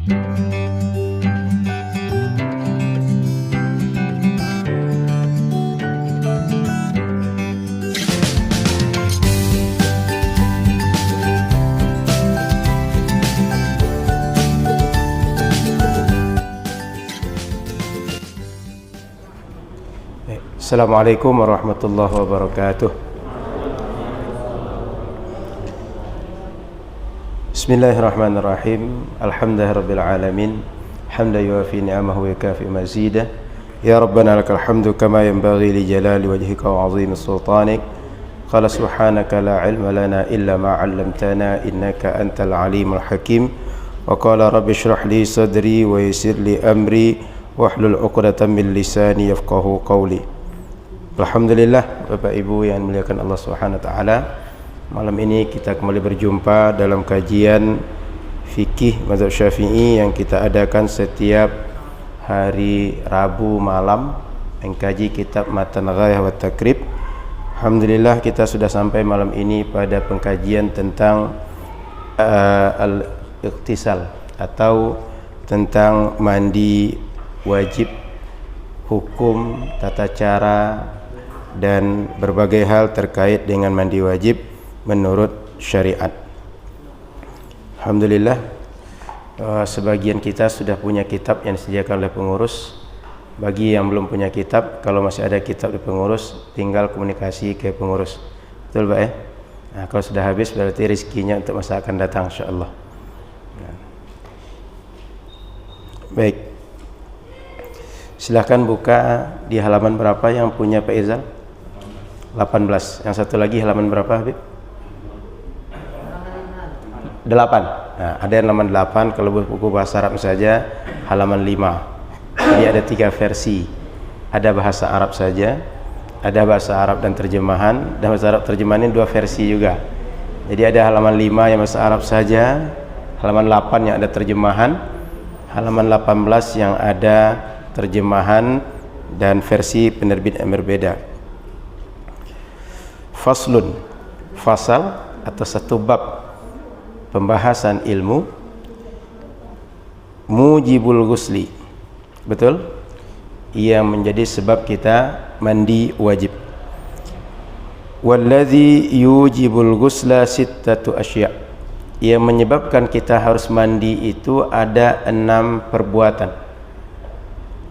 Assalamualaikum warahmatullahi wabarakatuh. Bismillahirrahmanirrahim. Alhamdulillahirabbil alamin. Hamdan yuwafi ni'amahu wa yukafi mazidah. Ya Rabbana lakal hamdu kama yanbaghi li jalali wajhika wa 'azimi sultanik. Qala subhanaka la 'ilma lana illa ma 'allamtana innaka antal alimul hakim. Wa qala rabbi shrah li sadri wa yassir li amri wahlul 'uqdatam min lisani yafqahu qawli. Alhamdulillah, Bapak Ibu yang dimuliakan Allah Subhanahu wa taala. Malam ini kita kembali berjumpa dalam kajian fikih mazhab Syafi'i yang kita adakan setiap hari Rabu malam, mengkaji kitab Matan Ghayah wa Takrib. Alhamdulillah kita sudah sampai malam ini pada pengkajian tentang al-iqtisal atau tentang mandi wajib, hukum, tata cara dan berbagai hal terkait dengan mandi wajib menurut syariat. Alhamdulillah, sebagian kita sudah punya kitab yang disediakan oleh pengurus. Bagi yang belum punya kitab, kalau masih ada kitab di pengurus, tinggal komunikasi ke pengurus. Betul Pak ya? Nah, kalau sudah habis berarti rezekinya untuk masa akan datang insyaallah. Baik, silahkan buka di halaman berapa yang punya Pak Izal? 18. Yang satu lagi halaman berapa Habib? 8. Nah, ada yang halaman 8. Kalau buku bahasa Arab saja halaman 5. Jadi ada 3 versi. Ada bahasa Arab saja, ada bahasa Arab dan terjemahan, dan bahasa Arab terjemahan ini 2 versi juga. Jadi ada halaman 5 yang bahasa Arab saja, halaman 8 yang ada terjemahan, halaman 18 yang ada terjemahan dan versi penerbit yang berbeda. Faslun, fasal atau satu bab pembahasan ilmu mujibul ghusli. Betul? Ia menjadi sebab kita mandi wajib. Walladzi yujibul ghusla sittatu asya'. Ia menyebabkan kita harus mandi itu ada 6 perbuatan.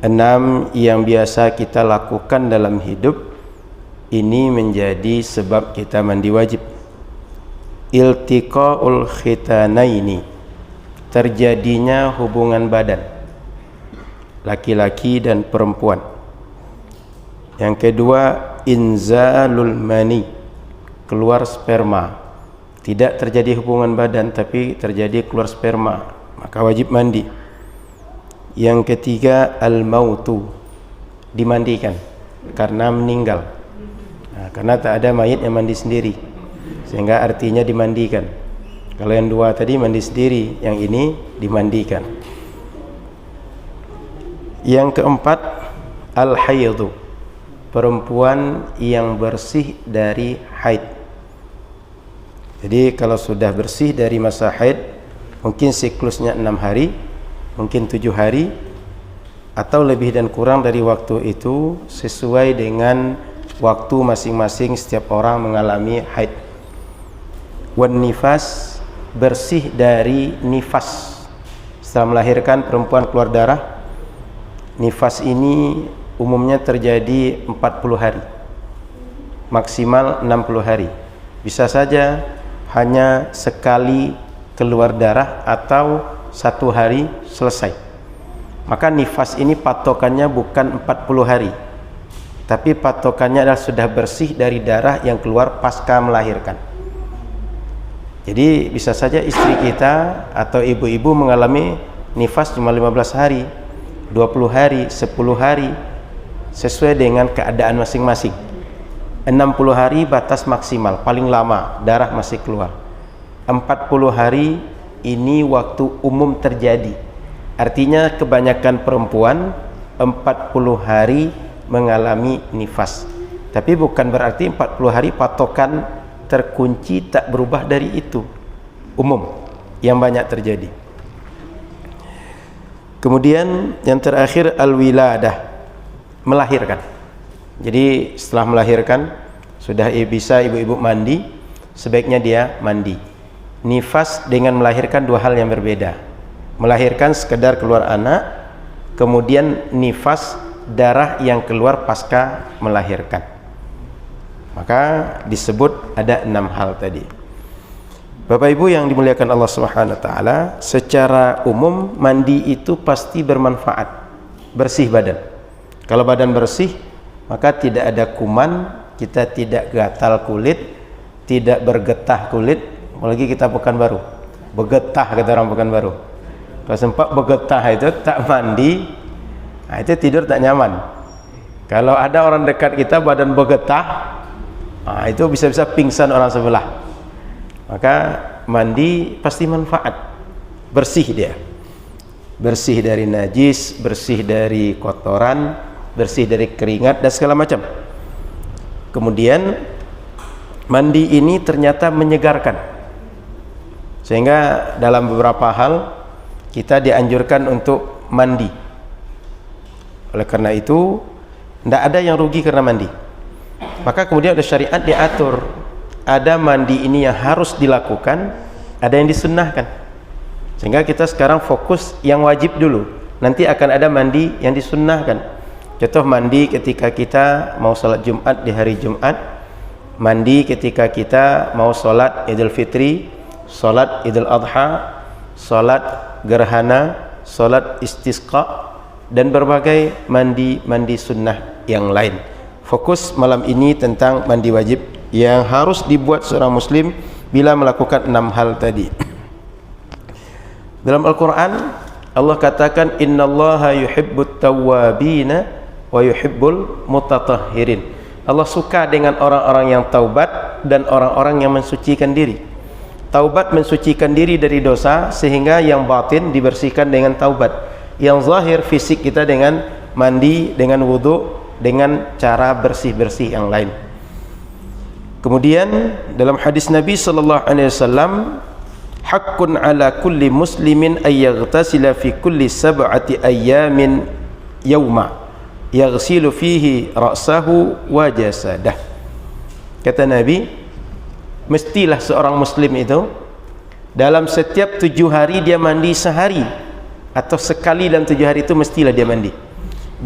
6 yang biasa kita lakukan dalam hidup. Ini menjadi sebab kita mandi wajib. Iltiqaul khitanaini, terjadinya hubungan badan laki-laki dan perempuan. Yang kedua, inzalul mani, keluar sperma. Tidak terjadi hubungan badan tapi terjadi keluar sperma, maka wajib mandi. Yang ketiga, al-mautu, dimandikan karena meninggal. Nah, karena tak ada mayit yang mandi sendiri, sehingga artinya dimandikan. Kalau yang 2 tadi mandi sendiri, yang ini dimandikan. Yang keempat, al-haidhu, perempuan yang bersih dari haid. Jadi kalau sudah bersih dari masa haid, mungkin siklusnya 6 hari, mungkin 7 hari, atau lebih dan kurang dari waktu itu, sesuai dengan waktu masing-masing setiap orang mengalami haid. Wan nifas, bersih dari nifas. Setelah melahirkan perempuan keluar darah. Nifas ini umumnya terjadi 40 hari, maksimal 60 hari. Bisa saja hanya sekali keluar darah atau 1 hari selesai. Maka nifas ini patokannya bukan 40 hari, tapi patokannya adalah sudah bersih dari darah yang keluar pasca melahirkan. Jadi bisa saja istri kita atau ibu-ibu mengalami nifas cuma 15 hari, 20 hari, 10 hari, sesuai dengan keadaan masing-masing. 60 hari batas maksimal, paling lama darah masih keluar. 40 hari ini waktu umum terjadi. Artinya kebanyakan perempuan 40 hari mengalami nifas. Tapi bukan berarti 40 hari patokan terkunci, tak berubah dari itu. Umum yang banyak terjadi. Kemudian yang terakhir al-wiladah, melahirkan. Jadi setelah melahirkan sudah bisa ibu-ibu mandi, sebaiknya dia mandi. Nifas dengan melahirkan dua hal yang berbeda. Melahirkan sekedar keluar anak, kemudian nifas darah yang keluar pasca melahirkan. Maka disebut ada 6 hal tadi. Bapak Ibu yang dimuliakan Allah Subhanahu wa taala, secara umum mandi itu pasti bermanfaat, bersih badan. Kalau badan bersih, maka tidak ada kuman, kita tidak gatal kulit, tidak bergetah kulit, apalagi kita Pekanbaru. Bergetah kata orang Pekanbaru. Kalau sempat bergetah itu tak mandi, nah itu tidur tak nyaman. Kalau ada orang dekat kita badan bergetah, nah itu bisa-bisa pingsan orang sebelah. Maka mandi pasti manfaat, bersih dia, bersih dari najis, bersih dari kotoran, bersih dari keringat dan segala macam. Kemudian mandi ini ternyata menyegarkan, sehingga dalam beberapa hal kita dianjurkan untuk mandi. Oleh karena itu tidak ada yang rugi karena mandi. Maka kemudian ada syariat diatur, ada mandi ini yang harus dilakukan, ada yang disunnahkan. Sehingga kita sekarang fokus yang wajib dulu, nanti akan ada mandi yang disunnahkan. Contoh mandi ketika kita mau sholat Jumat di hari Jumat, mandi ketika kita mau sholat Idul Fitri, sholat Idul Adha, sholat gerhana, sholat istisqa, dan berbagai mandi sunnah yang lain. Fokus malam ini tentang mandi wajib yang harus dibuat seorang muslim bila melakukan 6 hal tadi. Dalam Al-Quran Allah katakan innallaha yuhibbut tawwabina wa yuhibbul mutatahhirin. Allah suka dengan orang-orang yang taubat dan orang-orang yang mensucikan diri. Taubat mensucikan diri dari dosa, sehingga yang batin dibersihkan dengan taubat, yang zahir fisik kita dengan mandi, dengan wudu, dengan cara bersih-bersih yang lain. Kemudian dalam hadis Nabi sallallahu alaihi wasallam, haqqun ala kulli muslimin ay yaghtasila fi kulli sab'ati ayyamin yawma yaghsilu fihi ra'sahu wa jasadah. Kata Nabi, mestilah seorang muslim itu dalam setiap 7 hari dia mandi sehari, atau sekali dalam 7 hari itu mestilah dia mandi.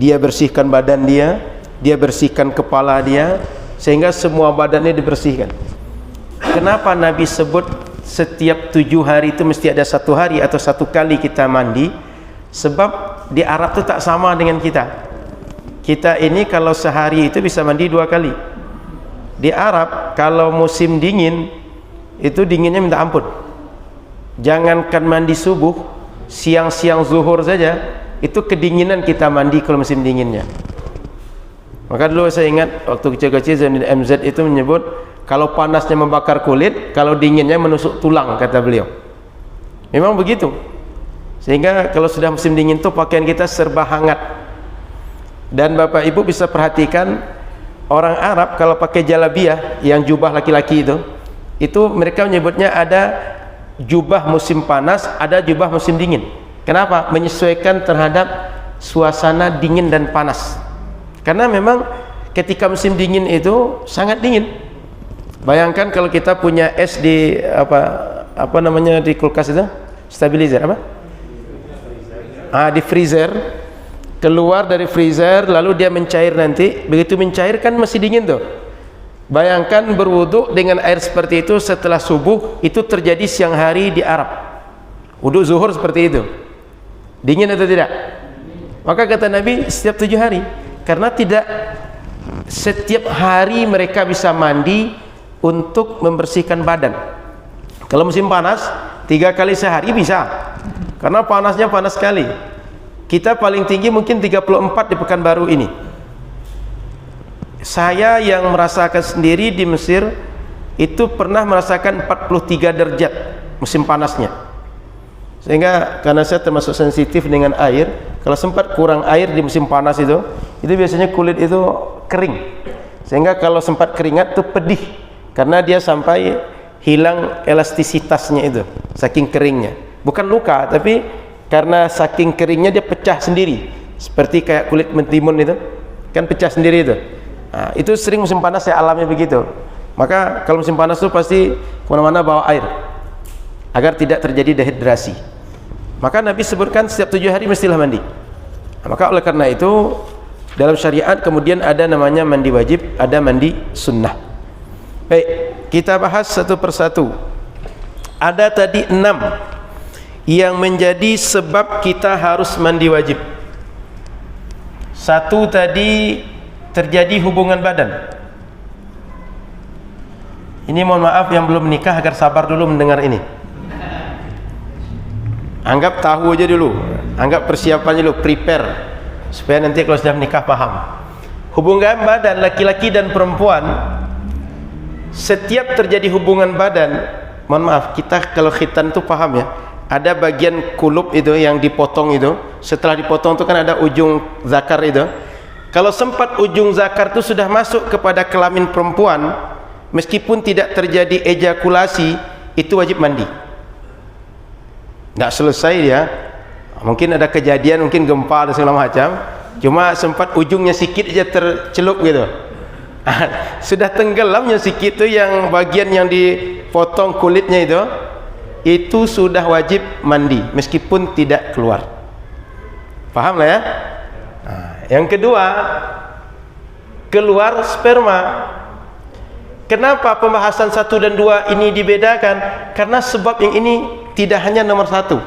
Dia bersihkan badan dia bersihkan kepala dia, sehingga semua badannya dibersihkan. Kenapa Nabi sebut setiap 7 hari itu mesti ada 1 hari atau 1 kali kita mandi? Sebab di Arab itu tak sama dengan kita. Kita ini kalau sehari itu bisa mandi 2 kali. Di Arab kalau musim dingin itu dinginnya minta ampun. Jangankan mandi subuh, siang-siang zuhur saja itu kedinginan kita mandi kalau musim dinginnya. Maka dulu saya ingat waktu kecil-kecil Zainuddin MZ itu menyebut kalau panasnya membakar kulit, kalau dinginnya menusuk tulang, kata beliau. Memang begitu. Sehingga kalau sudah musim dingin itu pakaian kita serba hangat. Dan Bapak Ibu bisa perhatikan orang Arab kalau pakai jalabiyah, yang jubah laki-laki itu mereka menyebutnya ada jubah musim panas, ada jubah musim dingin. Kenapa? Menyesuaikan terhadap suasana dingin dan panas. Karena memang ketika musim dingin itu sangat dingin. Bayangkan kalau kita punya es di apa namanya di kulkas itu, stabilizer apa? Di freezer. Keluar dari freezer lalu dia mencair nanti, begitu mencair kan masih dingin tuh. Bayangkan berwudu dengan air seperti itu setelah subuh, itu terjadi siang hari di Arab. Wudu zuhur seperti itu. Dingin atau tidak? Maka kata Nabi setiap 7 hari. Karena tidak setiap hari mereka bisa mandi untuk membersihkan badan. Kalau musim panas 3 kali sehari bisa, karena panasnya panas sekali. Kita paling tinggi mungkin 34 di Pekanbaru ini. Saya yang merasakan sendiri di Mesir itu pernah merasakan 43 derajat musim panasnya. Sehingga karena saya termasuk sensitif dengan air, kalau sempat kurang air di musim panas itu biasanya kulit itu kering. Sehingga kalau sempat keringat itu pedih, karena dia sampai hilang elastisitasnya itu, saking keringnya. Bukan luka, tapi karena saking keringnya dia pecah sendiri, seperti kayak kulit mentimun itu kan pecah sendiri itu. Nah, itu sering musim panas saya alami begitu. Maka kalau musim panas itu pasti kemana-mana bawa air agar tidak terjadi dehidrasi. Maka Nabi sebutkan setiap 7 hari mestilah mandi. Nah, maka oleh karena itu dalam syariat kemudian ada namanya mandi wajib, ada mandi sunnah. Baik, kita bahas satu persatu. Ada tadi 6 yang menjadi sebab kita harus mandi wajib. Satu tadi terjadi hubungan badan. Ini mohon maaf yang belum menikah agar sabar dulu mendengar ini. Anggap tahu aja dulu, anggap persiapannya dulu, prepare supaya nanti kalau sudah menikah paham. Hubungan badan laki-laki dan perempuan, setiap terjadi hubungan badan, mohon maaf, kita kalau khitan itu paham ya, ada bagian kulub itu yang dipotong itu, setelah dipotong itu kan ada ujung zakar itu. Kalau sempat ujung zakar itu sudah masuk kepada kelamin perempuan, meskipun tidak terjadi ejakulasi, itu wajib mandi. Nggak selesai dia, mungkin ada kejadian, mungkin gempa dan segala macam, cuma sempat ujungnya sedikit aja tercelup gitu. Sudah tenggelamnya sedikit itu yang bagian yang dipotong kulitnya itu sudah wajib mandi meskipun tidak keluar. Paham lah ya? Nah, yang kedua, keluar sperma. Kenapa pembahasan 1 dan 2 ini dibedakan? Karena sebab yang ini tidak hanya nomor 1,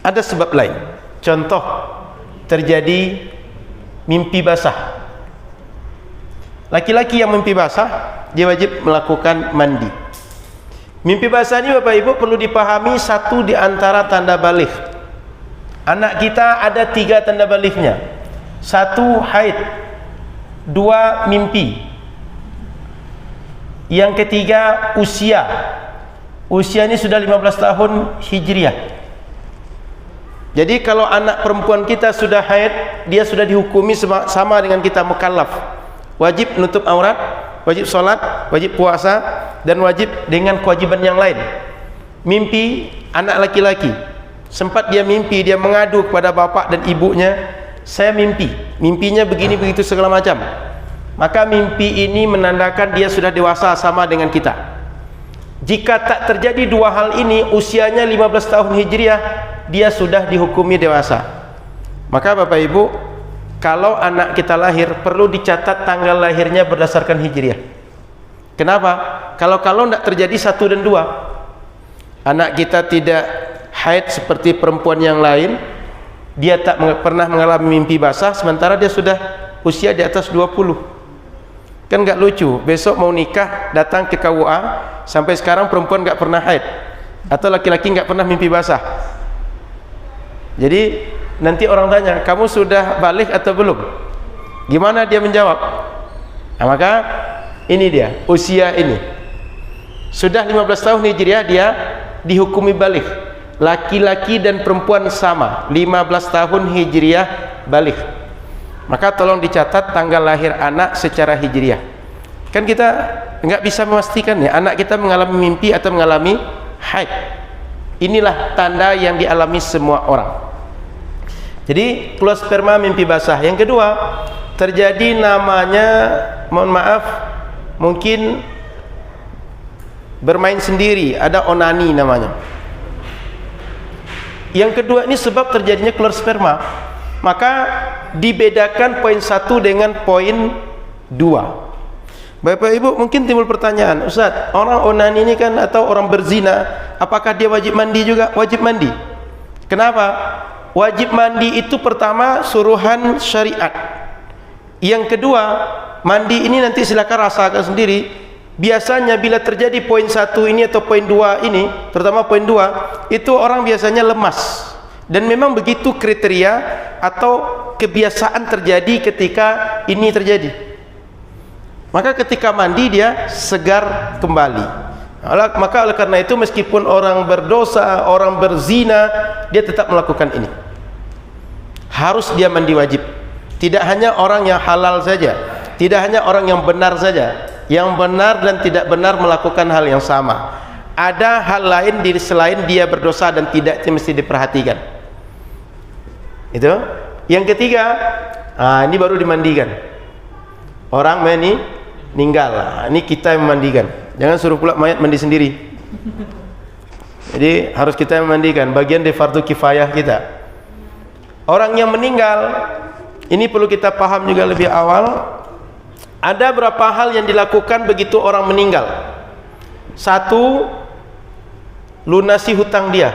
ada sebab lain. Contoh, terjadi mimpi basah. Laki-laki yang mimpi basah, dia wajib melakukan mandi. Mimpi basah ini Bapak Ibu perlu dipahami, satu di antara tanda balik. Anak kita ada 3 tanda baliknya. 1 haid, 2 mimpi, yang ketiga usia. Usia ini sudah 15 tahun hijriah. Jadi kalau anak perempuan kita sudah haid, dia sudah dihukumi sama dengan kita mukallaf. Wajib nutup aurat, wajib sholat, wajib puasa, dan wajib dengan kewajiban yang lain. Mimpi anak laki-laki, sempat dia mimpi, dia mengadu kepada bapak dan ibunya, saya mimpi, mimpinya begini begitu segala macam. Maka mimpi ini menandakan dia sudah dewasa sama dengan kita. Jika tak terjadi 2 hal ini, usianya 15 tahun hijriah, dia sudah dihukumi dewasa. Maka Bapak Ibu, kalau anak kita lahir, perlu dicatat tanggal lahirnya berdasarkan hijriah. Kenapa? Kalau tidak terjadi 1 dan 2, anak kita tidak haid seperti perempuan yang lain, dia tak pernah mengalami mimpi basah, sementara dia sudah usia di atas 20. Kan nggak lucu, besok mau nikah datang ke KUA, sampai sekarang perempuan nggak pernah haid, atau laki-laki nggak pernah mimpi basah. Jadi nanti orang tanya, kamu sudah balik atau belum? Gimana dia menjawab? Nah, maka ini dia, usia ini sudah 15 tahun hijriah, dia dihukumi balik. Laki-laki dan perempuan sama, 15 tahun hijriah balik. Maka tolong dicatat tanggal lahir anak secara hijriah. Kan kita nggak bisa memastikan ya, anak kita mengalami mimpi atau mengalami haid. Inilah tanda yang dialami semua orang. Jadi keluar sperma, mimpi basah. Yang kedua, terjadi namanya, mohon maaf, mungkin bermain sendiri, ada onani namanya. Yang kedua ini sebab terjadinya keluar sperma. Maka dibedakan poin 1 dengan poin 2. Bapak Ibu mungkin timbul pertanyaan, Ustaz, orang onani ini kan atau orang berzina, apakah dia wajib mandi juga? Wajib mandi. Kenapa? Wajib mandi itu pertama suruhan syariat. Yang kedua, mandi ini nanti silakan rasakan sendiri. Biasanya bila terjadi poin 1 ini atau poin 2 ini, terutama poin 2, itu orang biasanya lemas. Dan memang begitu kriteria atau kebiasaan terjadi ketika ini terjadi. Maka ketika mandi dia segar kembali. Maka oleh karena itu meskipun orang berdosa, orang berzina, dia tetap melakukan ini. Harus dia mandi wajib. Tidak hanya orang yang halal saja, tidak hanya orang yang benar saja. Yang benar dan tidak benar melakukan hal yang sama. Ada hal lain selain dia berdosa dan tidak mesti diperhatikan. Itu. Yang ketiga, ini baru dimandikan. Orang meninggal. Ini kita yang memandikan. Jangan suruh pula mayat mandi sendiri. Jadi harus kita yang memandikan. Bagian dari fardu kifayah kita. Orang yang meninggal, ini perlu kita paham juga lebih awal. Ada berapa hal yang dilakukan begitu orang meninggal. Satu, lunasi hutang dia.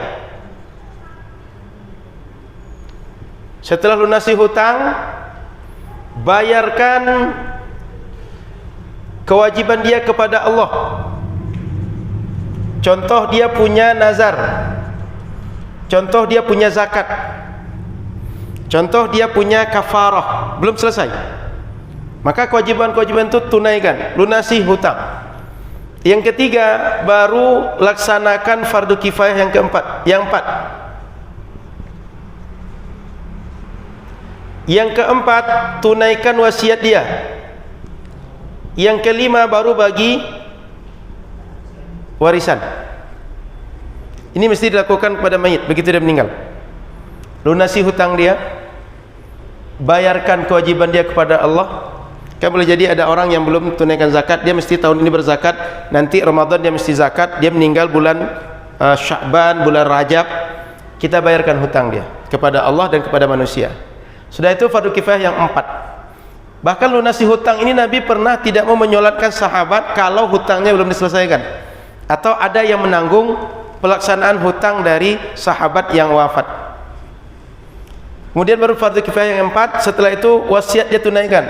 Setelah lunasi hutang, bayarkan kewajiban dia kepada Allah. Contoh dia punya nazar, contoh dia punya zakat, contoh dia punya kafarah, belum selesai. Maka kewajiban-kewajiban itu tunaikan, lunasi hutang. Yang ketiga, baru laksanakan fardu kifayah yang keempat. Yang keempat, tunaikan wasiat dia. Yang kelima, baru bagi warisan. Ini mesti dilakukan kepada mayit begitu dia meninggal. Lunasi hutang dia, bayarkan kewajiban dia kepada Allah. Kan boleh jadi ada orang yang belum tunaikan zakat, dia mesti tahun ini berzakat, nanti Ramadan dia mesti zakat, dia meninggal bulan Sya'ban, bulan Rajab, kita bayarkan hutang dia kepada Allah dan kepada manusia. Sudah itu fardu kifayah yang 4. Bahkan lunasi hutang ini Nabi pernah tidak mau menyolatkan sahabat kalau hutangnya belum diselesaikan, atau ada yang menanggung pelaksanaan hutang dari sahabat yang wafat. Kemudian baru fardu kifayah yang 4. Setelah itu wasiat dia tunaikan.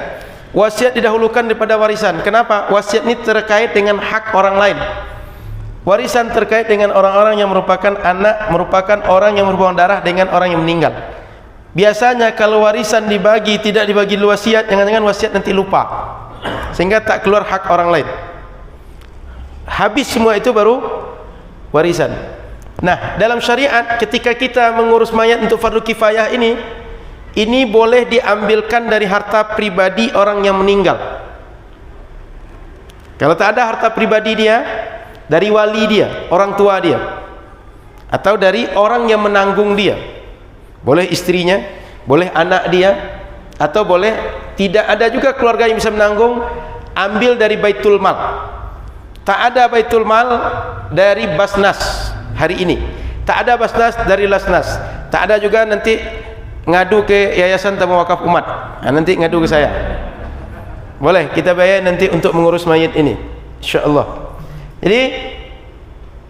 Wasiat didahulukan daripada warisan. Kenapa? Wasiat ini terkait dengan hak orang lain. Warisan terkait dengan orang-orang yang merupakan anak, merupakan orang yang berhubungan darah dengan orang yang meninggal. Biasanya kalau warisan dibagi, tidak dibagi dulu wasiat, jangan-jangan wasiat nanti lupa, sehingga tak keluar hak orang lain. Habis semua itu baru warisan. Nah, dalam syariat ketika kita mengurus mayat untuk fardu kifayah ini boleh diambilkan dari harta pribadi orang yang meninggal. Kalau tak ada harta pribadi dia, dari wali dia, orang tua dia, atau dari orang yang menanggung dia. Boleh istrinya, boleh anak dia, atau boleh tidak ada juga keluarga yang bisa menanggung, ambil dari baitul mal. Tak ada baitul mal dari Basnas hari ini, tak ada Basnas dari Lasnas, tak ada juga nanti ngadu ke Yayasan Tabung Wakaf Umat. Nanti ngadu ke saya. Boleh kita bayar nanti untuk mengurus mayat ini, insyaallah. Jadi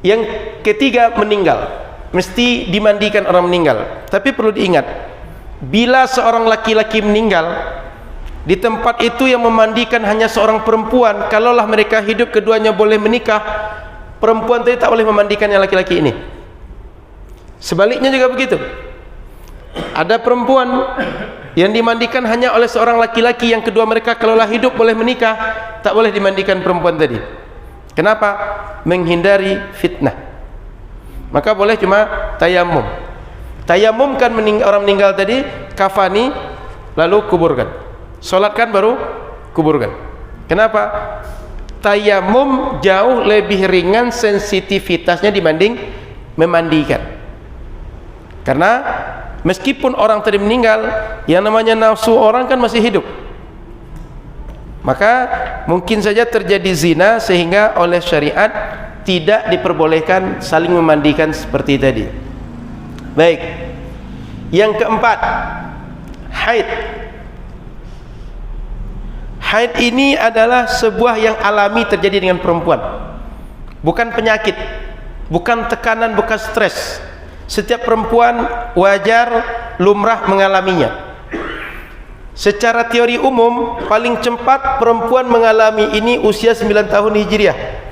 yang ketiga, meninggal mesti dimandikan orang meninggal. Tapi perlu diingat, bila seorang laki-laki meninggal, di tempat itu yang memandikan hanya seorang perempuan, kalaulah mereka hidup keduanya boleh menikah, perempuan tadi tak boleh memandikan yang laki-laki ini. Sebaliknya juga begitu. Ada perempuan yang dimandikan hanya oleh seorang laki-laki, yang kedua mereka kalaulah hidup boleh menikah, tak boleh dimandikan perempuan tadi. Kenapa? Menghindari fitnah. Maka boleh cuma tayamum. Tayamumkan orang meninggal tadi, kafani, lalu kuburkan. Solatkan baru kuburkan. Kenapa? Tayamum jauh lebih ringan sensitivitasnya dibanding memandikan. Karena meskipun orang tadi meninggal, yang namanya nafsu orang kan masih hidup. Maka mungkin saja terjadi zina, sehingga oleh syariat tidak diperbolehkan saling memandikan seperti tadi. Baik. Yang keempat, haid. Haid ini adalah sebuah yang alami terjadi dengan perempuan. Bukan penyakit, bukan tekanan, bukan stres. Setiap perempuan wajar, lumrah mengalaminya. Secara teori umum, paling cepat perempuan mengalami ini usia 9 tahun Hijriah.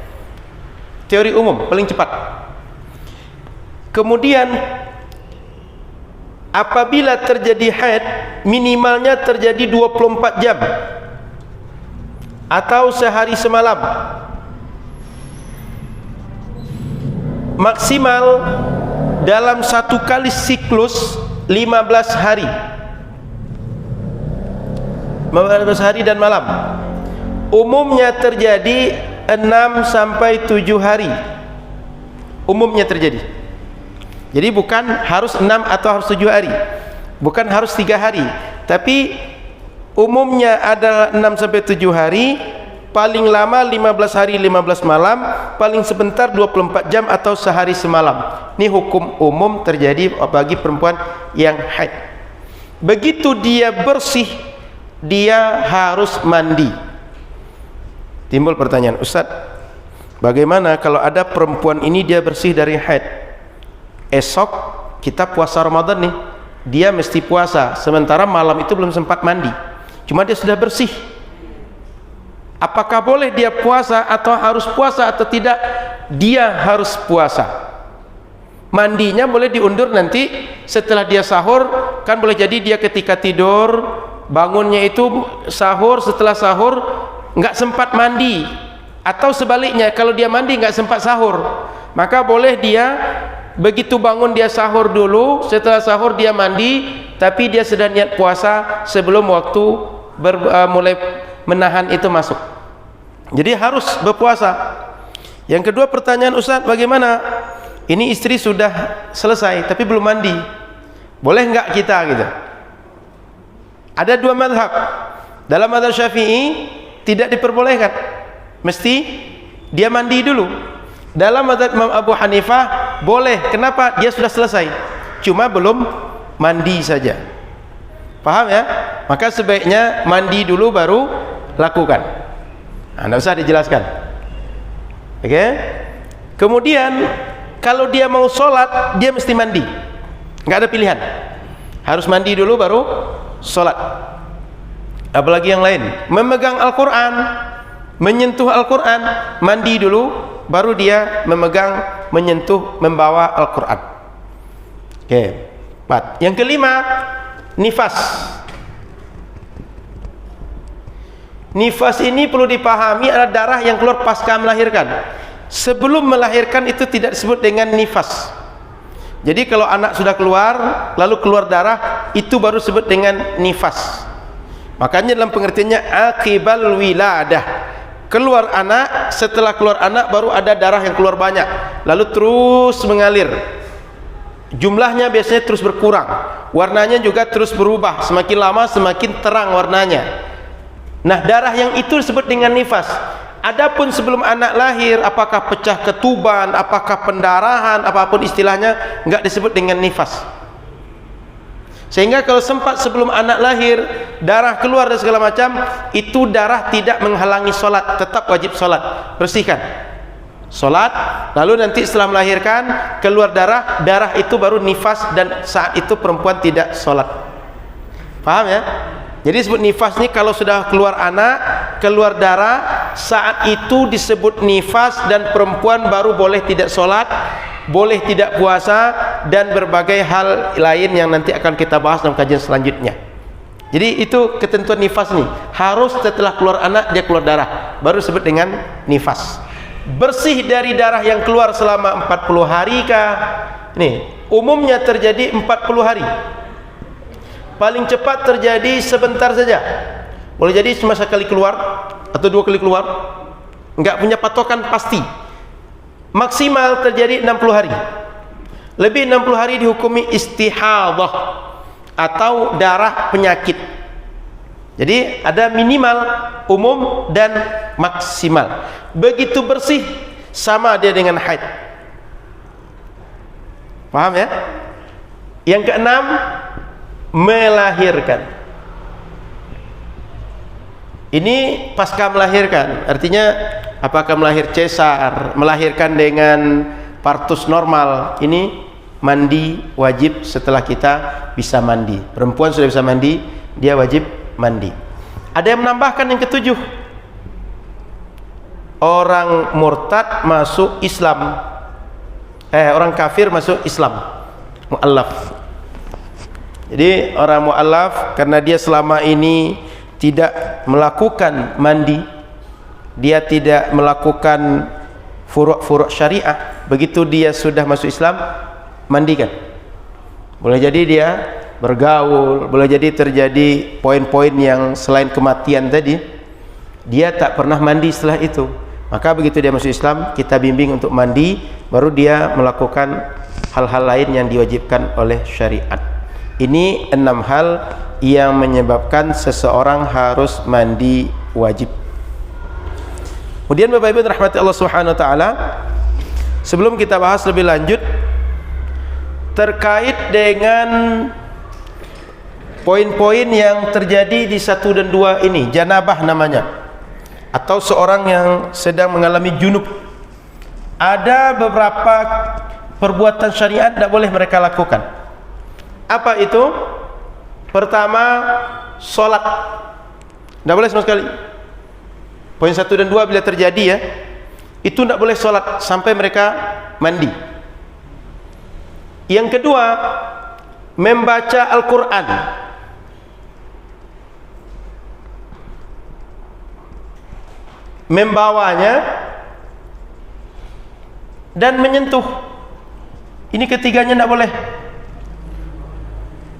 Teori umum paling cepat. Kemudian apabila terjadi haid, minimalnya terjadi 24 jam atau sehari semalam. Maksimal dalam satu kali siklus 15 hari. 15 hari dan malam. Umumnya terjadi 6 sampai 7 hari. Umumnya terjadi. Jadi bukan harus 6 atau harus 7 hari. Bukan harus 3 hari, tapi umumnya adalah 6 sampai 7 hari, paling lama 15 hari 15 malam, paling sebentar 24 jam atau sehari semalam. Ini hukum umum terjadi bagi perempuan yang haid. Begitu dia bersih, dia harus mandi. Timbul pertanyaan, Ustaz, bagaimana kalau ada perempuan ini dia bersih dari haid, esok kita puasa Ramadan nih, dia mesti puasa, sementara malam itu belum sempat mandi, cuma dia sudah bersih. Apakah boleh dia puasa atau harus puasa atau tidak? Dia harus puasa. Mandinya boleh diundur nanti setelah dia sahur, kan boleh jadi dia ketika tidur bangunnya itu sahur, setelah sahur nggak sempat mandi, atau sebaliknya kalau dia mandi nggak sempat sahur, maka boleh dia begitu bangun dia sahur dulu, setelah sahur dia mandi, tapi dia sudah niat puasa sebelum waktu mulai menahan itu masuk. Jadi harus berpuasa. Yang kedua pertanyaan, Ustaz, bagaimana ini istri sudah selesai tapi belum mandi, boleh enggak kita gitu? Ada 2 mazhab. Dalam mazhab Syafi'i tidak diperbolehkan, mesti dia mandi dulu. Dalam mazhab Imam Abu Hanifah boleh. Kenapa? Dia sudah selesai, cuma belum mandi saja. Paham ya? Maka sebaiknya mandi dulu baru lakukan. Tidak usah dijelaskan. Oke? Kemudian kalau dia mau sholat, dia mesti mandi, nggak ada pilihan, harus mandi dulu baru sholat. Apalagi yang lain, memegang Al-Quran, menyentuh Al-Quran, mandi dulu baru dia memegang, menyentuh, membawa Al-Quran. Oke, 4. Yang kelima, nifas. Nifas ini perlu dipahami adalah darah yang keluar pasca melahirkan. Sebelum melahirkan itu tidak disebut dengan nifas. Jadi kalau anak sudah keluar lalu keluar darah, itu baru disebut dengan nifas. Makanya dalam pengertiannya akibal wiladah, keluar anak, setelah keluar anak baru ada darah yang keluar banyak, lalu terus mengalir. Jumlahnya biasanya terus berkurang, warnanya juga terus berubah, semakin lama semakin terang warnanya. Nah, darah yang itu disebut dengan nifas. Adapun sebelum anak lahir, apakah pecah ketuban, apakah pendarahan, apapun istilahnya, enggak disebut dengan nifas. Sehingga kalau sempat sebelum anak lahir darah keluar dan segala macam, itu darah tidak menghalangi sholat, tetap wajib sholat, bersihkan sholat. Lalu nanti setelah melahirkan keluar darah, darah itu baru nifas, dan saat itu perempuan tidak sholat. Paham ya? Jadi disebut nifas ini kalau sudah keluar anak, keluar darah, saat itu disebut nifas, dan perempuan baru boleh tidak sholat, boleh tidak puasa, dan berbagai hal lain yang nanti akan kita bahas dalam kajian selanjutnya. Jadi itu ketentuan nifas nih, harus setelah keluar anak dia keluar darah, baru disebut dengan nifas. Bersih dari darah yang keluar selama 40 hari kah? Nih, umumnya terjadi 40 hari. Paling cepat terjadi sebentar saja, boleh jadi cuma sekali keluar atau 2 kali keluar, enggak punya patokan pasti. Maksimal terjadi 60 hari. Lebih 60 hari dihukumi istihadah atau darah penyakit. Jadi ada minimal, umum, dan maksimal. Begitu bersih sama dia dengan haid. Paham ya? Yang keenam, melahirkan. Ini pasca melahirkan, artinya apakah melahir cesar, melahirkan dengan partus normal, ini mandi wajib setelah kita bisa mandi. Perempuan sudah bisa mandi, dia wajib mandi. Ada yang menambahkan yang ketujuh, orang murtad masuk Islam, orang kafir masuk Islam, mu'allaf. Jadi orang mu'allaf karena dia selama ini tidak melakukan mandi, dia tidak melakukan furu'-furu' syariah, begitu dia sudah masuk Islam, mandikan. Boleh jadi dia bergaul, boleh jadi terjadi poin-poin yang selain kematian tadi, dia tak pernah mandi setelah itu. Maka begitu dia masuk Islam, kita bimbing untuk mandi, baru dia melakukan hal-hal lain yang diwajibkan oleh syariat. Ini 6 hal yang menyebabkan seseorang harus mandi wajib. Kemudian Bapak Ibu rahmati Allah Subhanahu wa taala, sebelum kita bahas lebih lanjut terkait dengan poin-poin yang terjadi di 1 dan 2 ini, janabah namanya, atau seorang yang sedang mengalami junub. Ada beberapa perbuatan syariat tidak boleh mereka lakukan. Apa itu? Pertama, sholat tidak boleh sama sekali. Poin 1 dan 2 bila terjadi ya, itu tidak boleh sholat sampai mereka mandi. Yang kedua, membaca Al-Quran. Membawanya dan menyentuh. Ini ketiganya tidak boleh.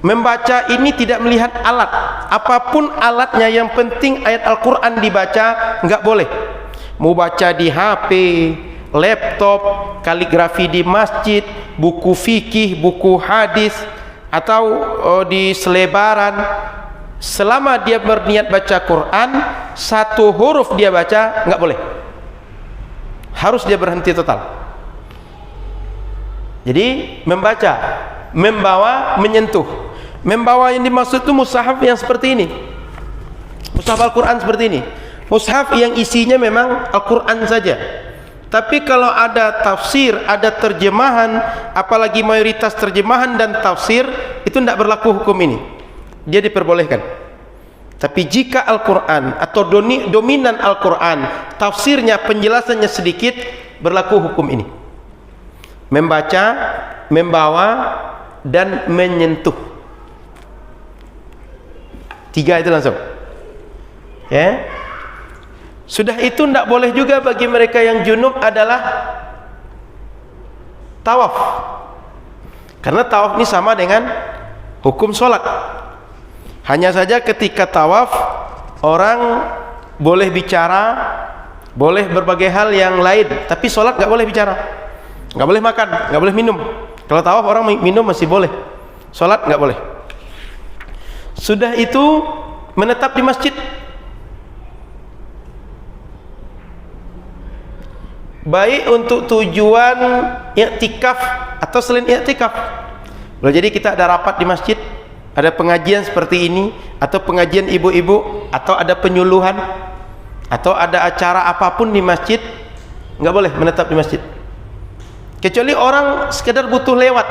Membaca ini tidak melihat alat, apapun alatnya, yang penting ayat Al-Quran dibaca, nggak boleh. Mau baca di HP, laptop, kaligrafi di masjid, buku fikih, buku hadis, atau di selebaran, selama dia berniat baca Quran, 1 huruf dia baca, nggak boleh. Harus dia berhenti total. Jadi membaca, membawa, menyentuh. Membawa yang dimaksud itu mushaf yang seperti ini, mushaf Al-Quran seperti ini, mushaf yang isinya memang Al-Quran saja. Tapi kalau ada tafsir, ada terjemahan, apalagi mayoritas terjemahan dan tafsir, itu tidak berlaku hukum ini, dia diperbolehkan. Tapi jika Al-Quran atau dominan Al-Quran, tafsirnya, penjelasannya sedikit, berlaku hukum ini. Membaca, membawa, dan menyentuh. 3 itu langsung ya. Sudah itu tidak boleh juga bagi mereka yang junub adalah tawaf, karena tawaf ini sama dengan hukum sholat. Hanya saja ketika tawaf orang boleh bicara, boleh berbagai hal yang lain, tapi sholat nggak boleh bicara, nggak boleh makan, nggak boleh minum. Kalau tawaf orang minum masih boleh, sholat nggak boleh. Sudah itu menetap di masjid, baik untuk tujuan i'tikaf atau selain i'tikaf. Jadi kita ada rapat di masjid, ada pengajian seperti ini, atau pengajian ibu-ibu, atau ada penyuluhan, atau ada acara apapun di masjid, nggak boleh menetap di masjid. Kecuali orang sekedar butuh lewat.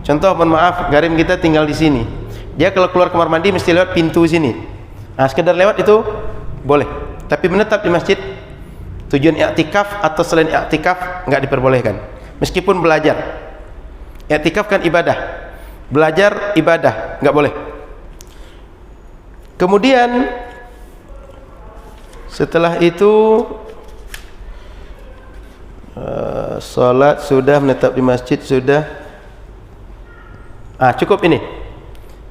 Contoh, mohon maaf, garim kita tinggal di sini, dia kalau keluar kamar mandi mesti lewat pintu sini. Nah, sekedar lewat itu boleh. Tapi menetap di masjid tujuan i'tikaf atau selain i'tikaf nggak diperbolehkan. Meskipun belajar. I'tikaf kan ibadah. Belajar ibadah, nggak boleh. Kemudian setelah itu salat sudah, menetap di masjid sudah. Cukup ini.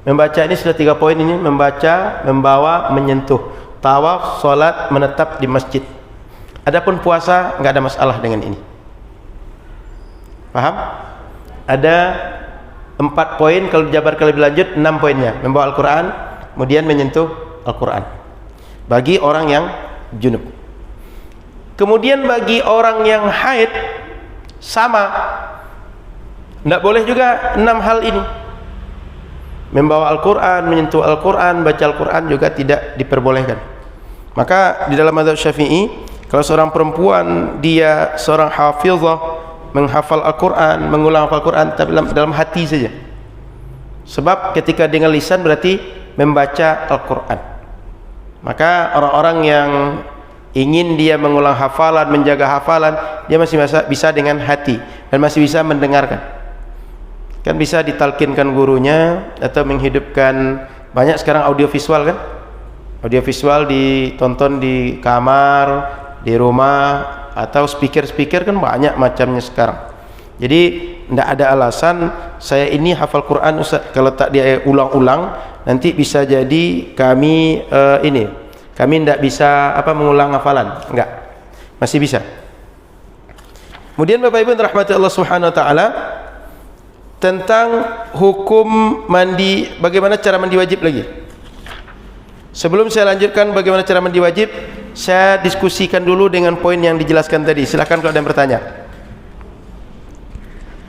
Membaca ini sudah 3 poin ini, membaca, membawa, menyentuh. Tawaf, salat, menetap di masjid. Adapun puasa nggak ada masalah dengan ini. Paham? Ada 4 poin, kalau dijabarkan lebih lanjut 6 poinnya. Membawa Al-Quran, kemudian menyentuh Al-Quran bagi orang yang junub. Kemudian bagi orang yang haid sama, tidak boleh juga 6 hal ini. Membawa Al-Quran, menyentuh Al-Quran, baca Al-Quran juga tidak diperbolehkan. Maka di dalam mazhab Syafi'i, kalau seorang perempuan dia seorang hafizah, menghafal Al-Quran, mengulang Al-Quran, tapi dalam hati saja. Sebab ketika dengan lisan berarti membaca Al-Quran. Maka orang-orang yang ingin dia mengulang hafalan, menjaga hafalan, dia masih bisa dengan hati dan masih bisa mendengarkan. Kan bisa ditalkinkan gurunya atau menghidupkan. Banyak sekarang audiovisual kan, audiovisual ditonton di kamar, di rumah, atau speaker kan banyak macamnya sekarang. Jadi tidak ada alasan saya ini hafal Quran Ustaz, kalau tak dia ulang-ulang nanti bisa jadi kami kami tidak bisa mengulang hafalan. Enggak, masih bisa. Kemudian Bapak Ibu rahmati Allah Subhanahu wa taala, tentang hukum mandi, bagaimana cara mandi wajib lagi. Sebelum saya lanjutkan bagaimana cara mandi wajib, saya diskusikan dulu dengan poin yang dijelaskan tadi. Silakan kalau ada yang bertanya.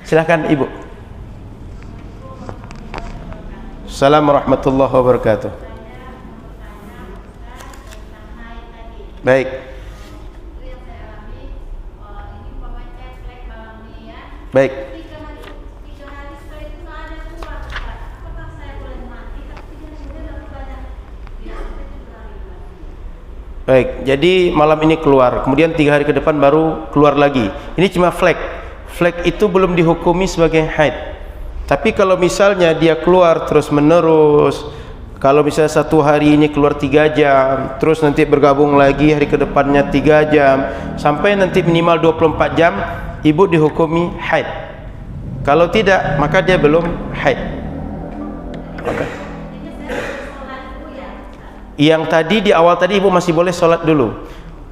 Silakan Ibu. Assalamualaikum warahmatullahi wabarakatuh. Baik. Baik. Baik, jadi malam ini keluar, kemudian 3 hari ke depan baru keluar lagi. Ini cuma flek. Flek itu belum dihukumi sebagai haid. Tapi kalau misalnya dia keluar terus menerus, kalau misalnya 1 hari ini keluar 3 jam, terus nanti bergabung lagi hari ke depannya 3 jam, sampai nanti minimal 24 jam, ibu dihukumi haid. Kalau tidak, maka dia belum haid. Okay. Yang tadi di awal tadi ibu masih boleh sholat dulu.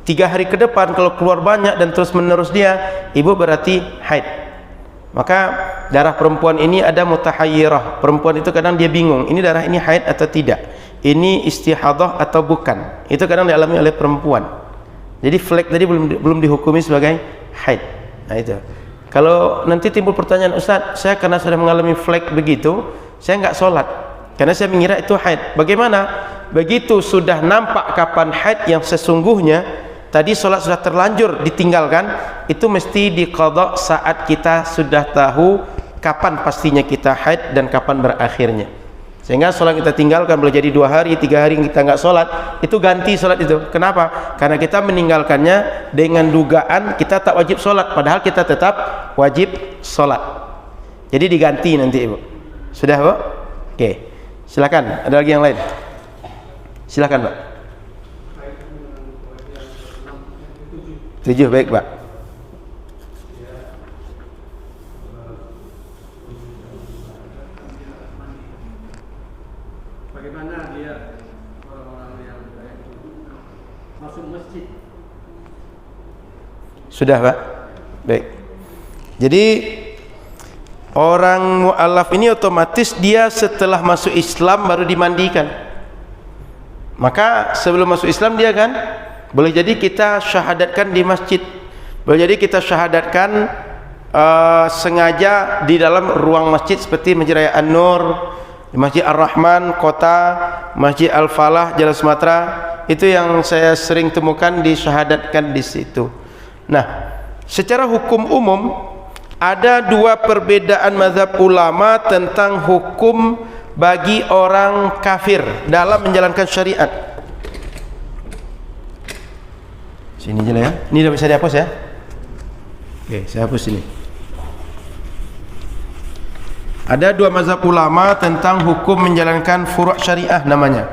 3 hari ke depan kalau keluar banyak dan terus menerus dia, ibu berarti haid. Maka darah perempuan ini ada mutahayyirah. Perempuan itu kadang dia bingung, ini darah ini haid atau tidak, ini istihadah atau bukan. Itu kadang dialami oleh perempuan. Jadi flek tadi belum dihukumi sebagai haid. Nah itu. Kalau nanti timbul pertanyaan, Ustaz, saya karena sudah mengalami flek begitu, saya enggak sholat karena saya mengira itu haid. Bagaimana? Begitu sudah nampak kapan haid yang sesungguhnya, tadi sholat sudah terlanjur ditinggalkan, itu mesti diqadha saat kita sudah tahu kapan pastinya kita haid dan kapan berakhirnya. Sehingga sholat kita tinggalkan boleh jadi 2 hari, 3 hari kita nggak sholat, itu ganti sholat itu. Kenapa? Karena kita meninggalkannya dengan dugaan kita tak wajib sholat, padahal kita tetap wajib sholat. Jadi diganti nanti ibu. Sudah bu? Oke. Silakan. Ada lagi yang lain? Silakan Pak. 7 baik Pak. Bagaimana dia orang-orang yang masuk masjid? Sudah Pak. Baik. Jadi orang mu'alaf ini otomatis dia setelah masuk Islam baru dimandikan. Maka sebelum masuk Islam dia kan boleh jadi kita syahadatkan di masjid, boleh jadi kita syahadatkan sengaja di dalam ruang masjid seperti Masjid Raya An-Nur, Masjid Ar-Rahman Kota, Masjid Al-Falah Jalan Sumatera. Itu yang saya sering temukan disyahadatkan di situ. Nah, secara hukum umum ada 2 perbedaan mazhab ulama tentang hukum bagi orang kafir dalam menjalankan syariat. Sini aja lah ya. Ini sudah bisa dihapus ya. Oke, saya hapus ini. Ada 2 mazhab ulama tentang hukum menjalankan furu' syariah namanya.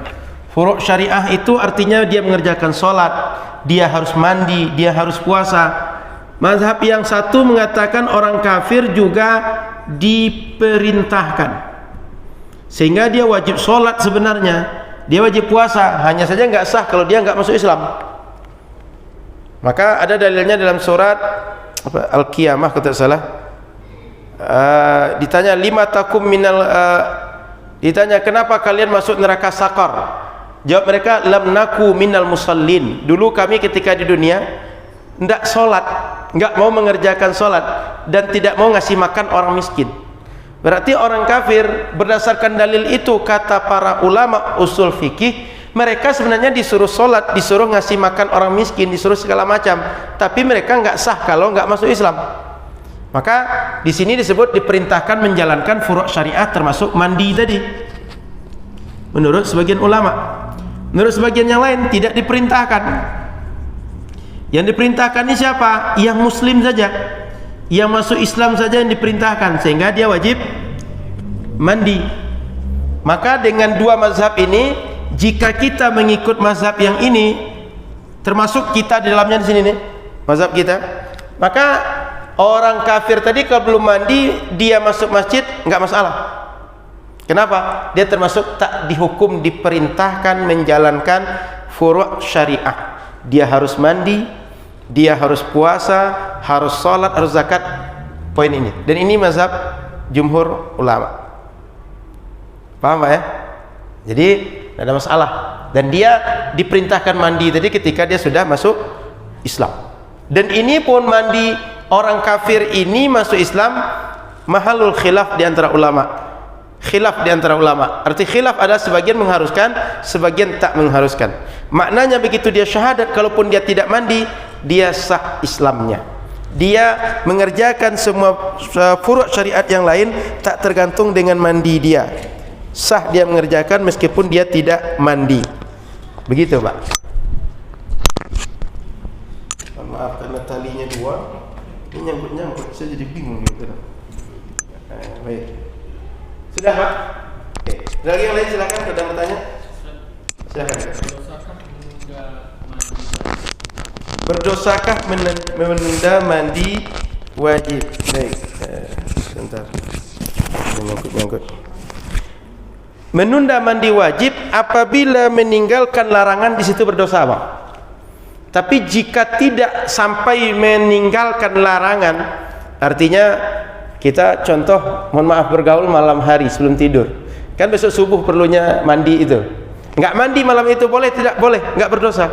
Furu' syariah itu artinya dia mengerjakan sholat, dia harus mandi, dia harus puasa. Mazhab yang satu mengatakan orang kafir juga diperintahkan, sehingga dia wajib sholat sebenarnya, dia wajib puasa, hanya saja nggak sah kalau dia nggak masuk Islam. Maka ada dalilnya dalam surat Al-Qiyamah kalau tidak salah. Ditanya lima takum minal, ditanya kenapa kalian masuk neraka sakar? Jawab mereka, lam naku minal musallin. Dulu kami ketika di dunia tidak sholat, nggak mau mengerjakan sholat, dan tidak mau ngasih makan orang miskin. Berarti orang kafir berdasarkan dalil itu, kata para ulama usul fikih, mereka sebenarnya disuruh sholat, disuruh ngasih makan orang miskin, disuruh segala macam, tapi mereka nggak sah kalau nggak masuk Islam. Maka di sini disebut diperintahkan menjalankan furu' syariah termasuk mandi tadi. Menurut sebagian ulama. Menurut sebagian yang lain tidak diperintahkan. Yang diperintahkan ini siapa? Yang muslim saja, yang masuk Islam saja yang diperintahkan, sehingga dia wajib mandi. Maka dengan 2 mazhab ini, jika kita mengikut mazhab yang ini, termasuk kita di dalamnya di sini nih, mazhab kita, maka orang kafir tadi kalau belum mandi dia masuk masjid nggak masalah. Kenapa? Dia termasuk tak dihukum diperintahkan menjalankan furu' syariah. Dia harus mandi, dia harus puasa, harus sholat, harus zakat. Poin ini. Dan ini mazhab jumhur ulama. Paham Pak ya? Jadi tidak ada masalah. Dan dia diperintahkan mandi tadi ketika dia sudah masuk Islam. Dan ini pun mandi orang kafir ini masuk Islam mahalul khilaf di antara ulama. Khilaf di antara ulama. Arti khilaf adalah sebagian mengharuskan, sebagian tak mengharuskan. Maknanya begitu dia syahadat, kalaupun dia tidak mandi, dia sah Islamnya. Dia mengerjakan semua furu' syariat yang lain tak tergantung dengan mandi dia. Sah dia mengerjakan meskipun dia tidak mandi. Begitu Pak. Maaf karena talinya dua, ini nyangkut-nyangkut, saya jadi bingung gitu. Baik. Sudah Pak? Oke. Ada lagi yang lain silakan, ada yang bertanya? Silakan. Berdosakah menunda mandi wajib? Baik. Sebentar. Nyangkut-nyangkut. Menunda mandi wajib apabila meninggalkan larangan di situ berdosa, Bang. Tapi jika tidak sampai meninggalkan larangan, artinya kita contoh, mohon maaf, bergaul malam hari sebelum tidur. Kan besok subuh perlunya mandi itu. Enggak mandi malam itu boleh? Tidak boleh, enggak berdosa.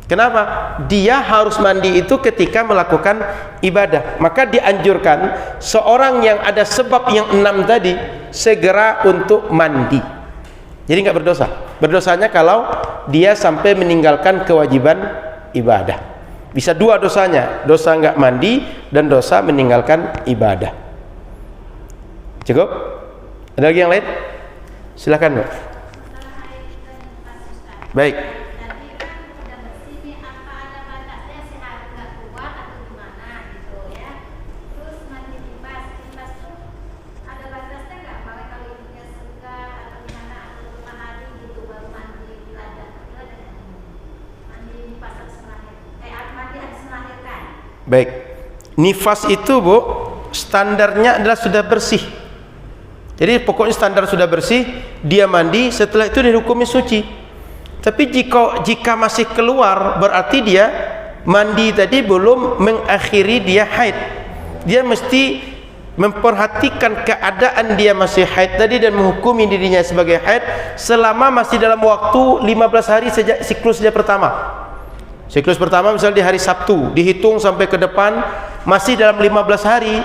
Kenapa? Dia harus mandi itu ketika melakukan ibadah. Maka dianjurkan seorang yang ada sebab yang 6 tadi segera untuk mandi. Jadi enggak berdosa. Berdosanya kalau dia sampai meninggalkan kewajiban ibadah. Bisa dua dosanya, dosa enggak mandi dan dosa meninggalkan ibadah. Cukup? Ada lagi yang lain? Silakan, Mbak. Baik. Baik, nifas itu Bu, standarnya adalah sudah bersih. Jadi pokoknya standar sudah bersih, dia mandi, setelah itu dihukumi suci. Tapi jika masih keluar, berarti dia mandi tadi belum mengakhiri dia haid. Dia mesti memperhatikan keadaan dia masih haid tadi dan menghukumi dirinya sebagai haid selama masih dalam waktu 15 hari sejak siklus dia pertama. Siklus pertama misalnya di hari Sabtu, dihitung sampai ke depan masih dalam 15 hari,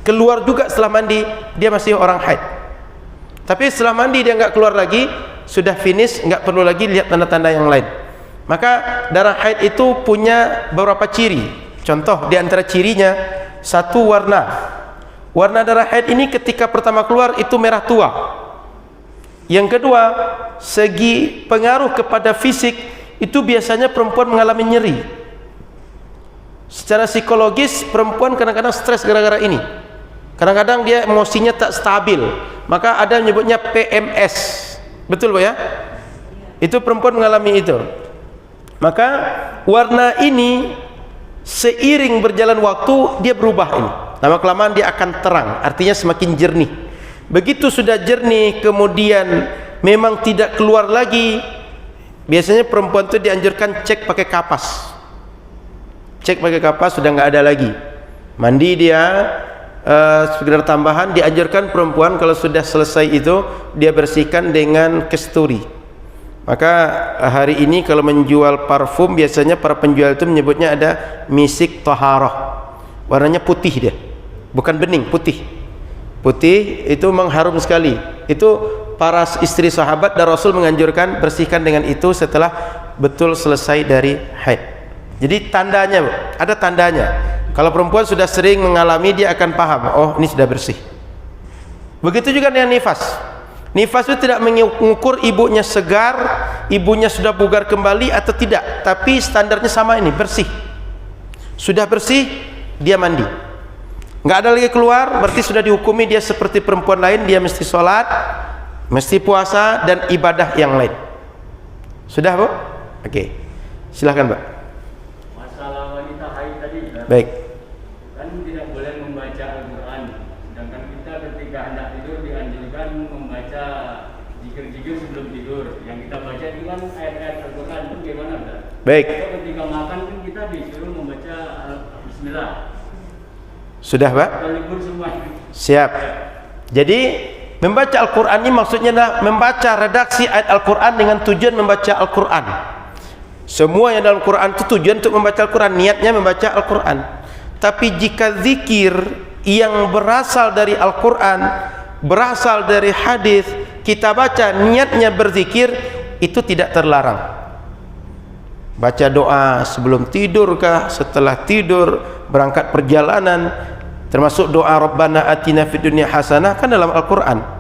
keluar juga setelah mandi, dia masih orang haid. Tapi setelah mandi dia enggak keluar lagi, sudah finish, enggak perlu lagi lihat tanda-tanda yang lain. Maka darah haid itu punya beberapa ciri. Contoh di antara cirinya, satu warna. Warna darah haid ini ketika pertama keluar itu merah tua. Yang kedua, segi pengaruh kepada fisik itu biasanya perempuan mengalami nyeri. Secara psikologis perempuan kadang-kadang stres gara-gara ini. Kadang-kadang dia emosinya tak stabil. Maka ada menyebutnya PMS. Betul Bu ya? Itu perempuan mengalami itu. Maka warna ini seiring berjalan waktu dia berubah ini. Lama-kelamaan dia akan terang, artinya semakin jernih. Begitu sudah jernih kemudian memang tidak keluar lagi, biasanya perempuan itu dianjurkan cek pakai kapas. Cek pakai kapas sudah nggak ada lagi. Mandi dia sekedar tambahan. Dianjurkan perempuan kalau sudah selesai itu dia bersihkan dengan kasturi. Maka hari ini kalau menjual parfum biasanya para penjual itu menyebutnya ada misik taharah. Warnanya putih dia, bukan bening, putih. Putih itu mengharum sekali. Itu para istri sahabat dan Rasul menganjurkan bersihkan dengan itu setelah betul selesai dari haid. Jadi tandanya, ada tandanya. Kalau perempuan sudah sering mengalami, dia akan paham, oh ini sudah bersih. Begitu juga dengan nifas. Nifas itu tidak mengukur ibunya segar, ibunya sudah bugar kembali atau tidak, tapi standarnya sama ini, bersih. Sudah bersih, dia mandi. Nggak ada lagi keluar, berarti sudah dihukumi dia seperti perempuan lain, dia mesti sholat, mesti puasa dan ibadah yang lain. Sudah Bu? Oke. Silahkan Mbak. Masalah wanita haid tadi Baik. kan tidak boleh membaca Al-Quran, sedangkan kita ketika hendak tidur dianjurkan membaca zikir-zikir sebelum tidur. Yang kita baca itu kan ayat-ayat Al-Quran, itu gimana Ustaz? Baik. Atau ketika makan kan kita disuruh membaca Bismillah. Sudah, Pak? Atau libur semua? Siap. Jadi membaca Al-Quran ini maksudnya adalah membaca redaksi ayat Al-Quran dengan tujuan membaca Al-Quran. Semua yang dalam Quran itu tujuan untuk membaca Al-Quran, niatnya membaca Al-Quran. Tapi jika zikir yang berasal dari Al-Quran, berasal dari hadis, kita baca niatnya berzikir, itu tidak terlarang. Baca doa sebelum tidur kah, setelah tidur, berangkat perjalanan, termasuk doa Rabbana atina fid dunya hasanah kan dalam Al-Quran.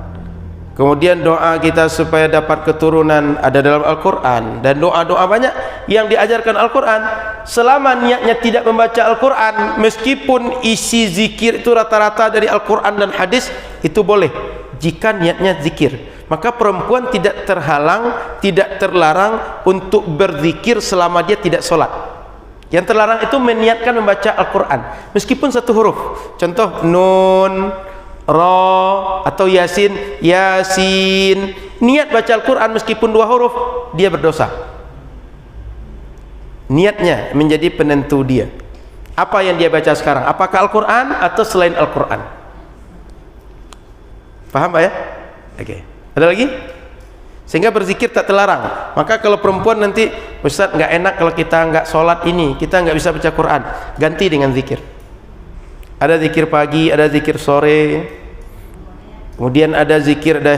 Kemudian doa kita supaya dapat keturunan ada dalam Al-Quran, dan doa-doa banyak yang diajarkan Al-Quran. Selama niatnya tidak membaca Al-Quran, meskipun isi zikir itu rata-rata dari Al-Quran dan hadis, itu boleh jika niatnya zikir. Maka perempuan tidak terhalang, tidak terlarang untuk berzikir selama dia tidak sholat. Yang terlarang itu meniatkan membaca Al-Quran meskipun satu huruf. Contoh nun, Ra atau Yasin, Yasin. Niat baca Al-Quran meskipun dua huruf, dia berdosa. Niatnya menjadi penentu dia. Apa yang dia baca sekarang? Apakah Al-Quran atau selain Al-Quran? Paham Pak ya? Oke. Ada lagi? Sehingga berzikir tak terlarang. Maka kalau perempuan nanti, Ustaz nggak enak kalau kita nggak sholat ini, kita nggak bisa baca Quran, ganti dengan zikir. Ada zikir pagi, ada zikir sore, kemudian ada zikir, ada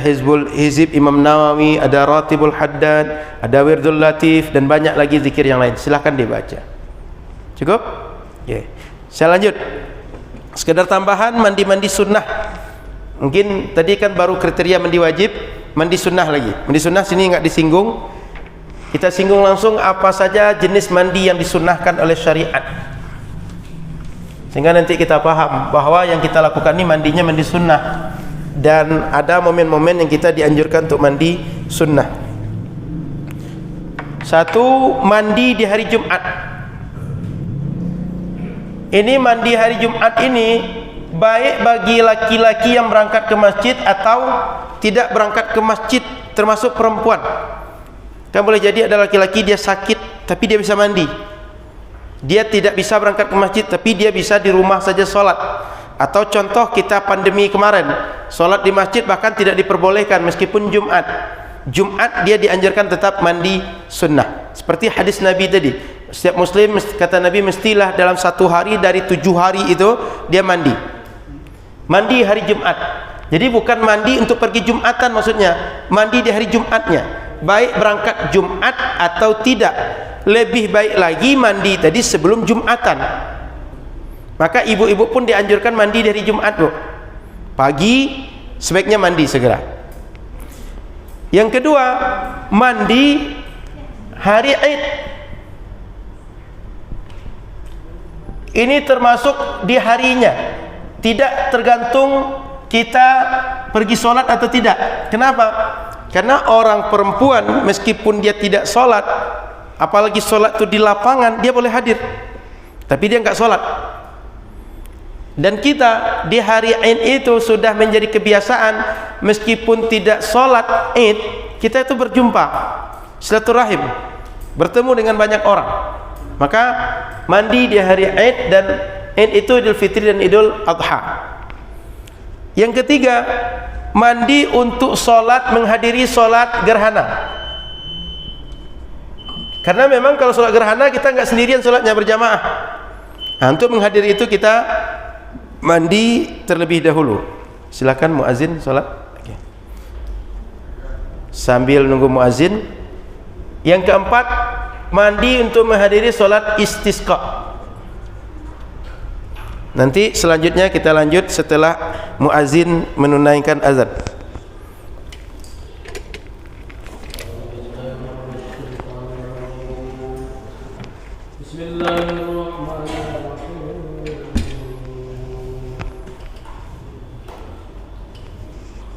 hizib Imam Nawawi, ada Ratibul Haddad, ada Wirdul Latif, dan banyak lagi zikir yang lain. Silahkan dibaca. Cukup? Ya. Saya lanjut. Sekedar tambahan, mandi-mandi sunnah. Mungkin tadi kan baru kriteria mandi wajib, mandi sunnah lagi. Mandi sunnah sini nggak disinggung. Kita singgung langsung apa saja jenis mandi yang disunnahkan oleh syariat, sehingga nanti kita paham bahwa yang kita lakukan ini mandinya mandi sunnah, dan ada momen-momen yang kita dianjurkan untuk mandi sunnah. Satu, mandi di hari Jumat. Ini mandi hari Jumat ini baik bagi laki-laki yang berangkat ke masjid atau tidak berangkat ke masjid, termasuk perempuan. Kan boleh jadi ada laki-laki dia sakit tapi dia bisa mandi, dia tidak bisa berangkat ke masjid tapi dia bisa di rumah saja sholat. Atau contoh kita pandemi kemarin, sholat di masjid bahkan tidak diperbolehkan meskipun Jumat. Jumat dia dianjurkan tetap mandi sunnah. Seperti hadis Nabi tadi, setiap muslim, kata Nabi, mestilah dalam satu hari dari 7 hari itu dia mandi. Mandi hari Jumat. Jadi bukan mandi untuk pergi Jumatan, maksudnya mandi di hari Jumatnya, baik berangkat Jumat atau tidak. Lebih baik lagi mandi tadi sebelum Jumatan. Maka ibu-ibu pun dianjurkan mandi dari Jumat, Bu. Pagi sebaiknya mandi segera. Yang kedua, mandi hari Id. Ini termasuk di harinya, tidak tergantung kita pergi sholat atau tidak. Kenapa? Karena orang perempuan meskipun dia tidak sholat, apalagi sholat itu di lapangan, dia boleh hadir, tapi dia nggak sholat. Dan kita di hari Id itu sudah menjadi kebiasaan, meskipun tidak sholat Id, kita itu berjumpa, silaturahim, bertemu dengan banyak orang. Maka mandi di hari Id, dan Id itu Idul Fitri dan Idul Adha. Yang ketiga, mandi untuk sholat, menghadiri sholat gerhana. Karena memang kalau sholat gerhana kita nggak sendirian sholatnya, berjamaah. Nah, untuk menghadiri itu kita mandi terlebih dahulu. Silakan muazin sholat. Oke. Sambil nunggu muazin. Yang keempat, mandi untuk menghadiri sholat istisqa. Nanti selanjutnya kita lanjut setelah muazin menunaikan azan.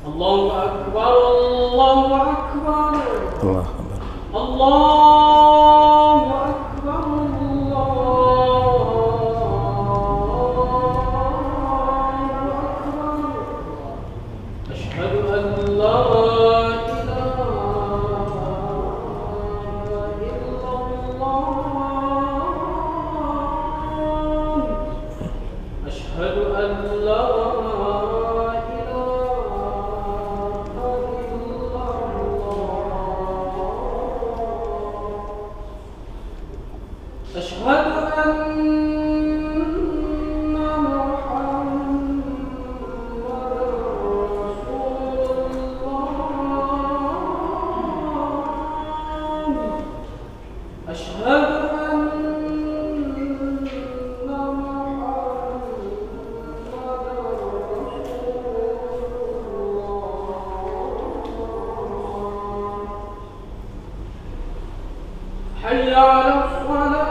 Allahu Akbar, Allahu Akbar, Allahu Akbar. Allahu Akbar, Asyhadu an la ilaha illallah, Asyhadu حي على الصلاة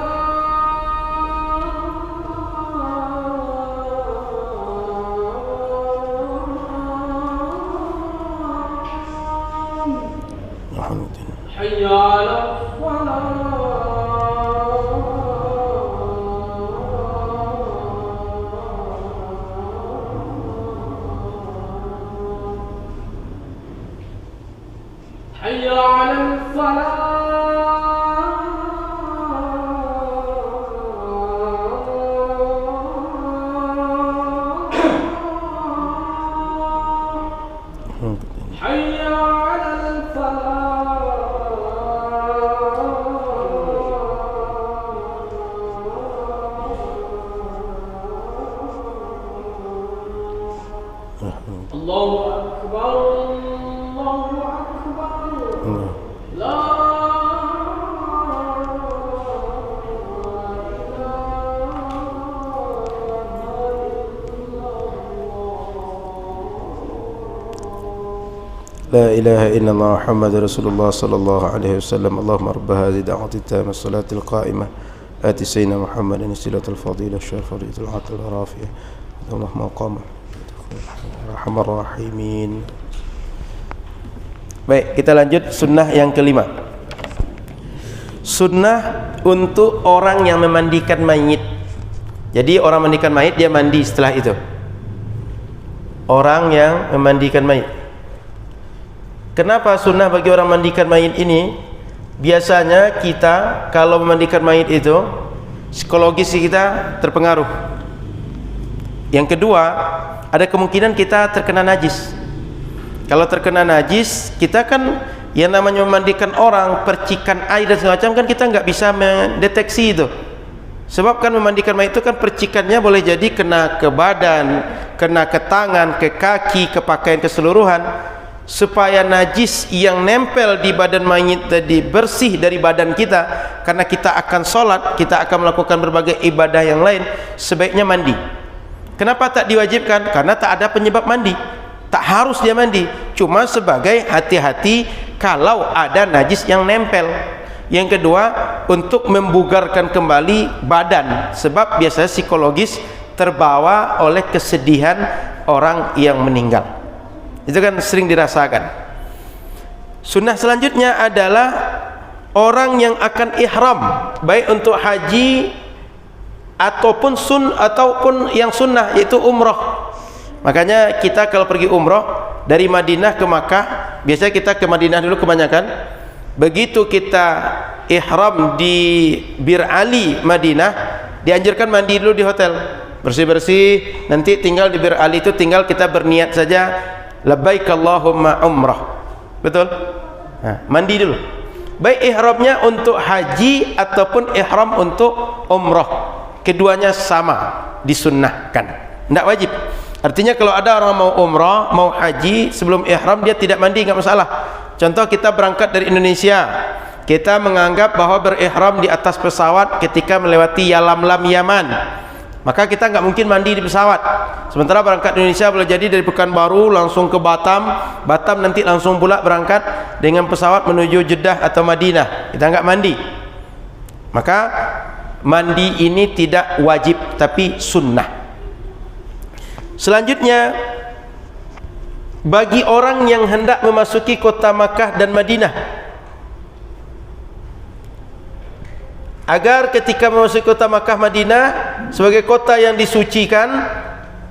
حي على حي على الفلاح حي على الفلاح الله أكبر الله أكبر لا لا إله إلا الله محمد رسول الله صلى الله عليه وسلم اللهم رب هذه الدعوة التامة الصلاة القائمة آت سيدنا محمد الصلة الفضيلة الشرفية العطل الرافية اللهم مقامه رحم الراحمين. Baik, kita lanjut sunnah yang kelima. Sunnah untuk orang yang memandikan mayit. Jadi orang memandikan mayit, dia mandi setelah itu. Orang yang memandikan mayit. Kenapa sunnah bagi orang mandikan mayit ini? Biasanya kita kalau memandikan mayit itu psikologis kita terpengaruh. Yang kedua, ada kemungkinan kita terkena najis. Kalau terkena najis, kita kan yang namanya memandikan orang, percikan air dan segala macam kan kita nggak bisa mendeteksi itu. Sebab kan memandikan mayit itu kan percikannya boleh jadi kena ke badan, kena ke tangan, ke kaki, ke pakaian keseluruhan. Supaya najis yang nempel di badan mayit tadi bersih dari badan kita, karena kita akan sholat, kita akan melakukan berbagai ibadah yang lain, sebaiknya mandi. Kenapa tak diwajibkan? Karena tak ada penyebab mandi, tak harus dia mandi, cuma sebagai hati-hati kalau ada najis yang nempel. Yang kedua, untuk membugarkan kembali badan, sebab biasanya psikologis terbawa oleh kesedihan orang yang meninggal. Itu kan sering dirasakan. Sunnah selanjutnya adalah orang yang akan ihram, baik untuk haji ataupun yang sunnah, yaitu umrah. Makanya kita kalau pergi umrah dari Madinah ke Makkah, biasanya kita ke Madinah dulu kebanyakan. Begitu kita ihram di Bir Ali Madinah, dianjurkan mandi dulu di hotel, bersih-bersih. Nanti tinggal di Bir Ali itu tinggal kita berniat saja, labbaik Allahumma umrah. Betul? Nah, mandi dulu. Baik ihramnya untuk haji ataupun ihram untuk umrah, keduanya sama, disunnahkan, tidak wajib. Artinya kalau ada orang mau umrah, mau haji, sebelum ihram dia tidak mandi, nggak masalah. Contoh, kita berangkat dari Indonesia, kita menganggap bahwa berihram di atas pesawat ketika melewati Yalamlam Yaman, maka kita nggak mungkin mandi di pesawat. Sementara berangkat Indonesia boleh jadi dari Pekanbaru langsung ke Batam, Batam nanti langsung pula berangkat dengan pesawat menuju Jeddah atau Madinah, kita nggak mandi. Maka mandi ini tidak wajib tapi sunnah. Selanjutnya, bagi orang yang hendak memasuki kota Makkah dan Madinah, agar ketika memasuki kota Makkah Madinah sebagai kota yang disucikan,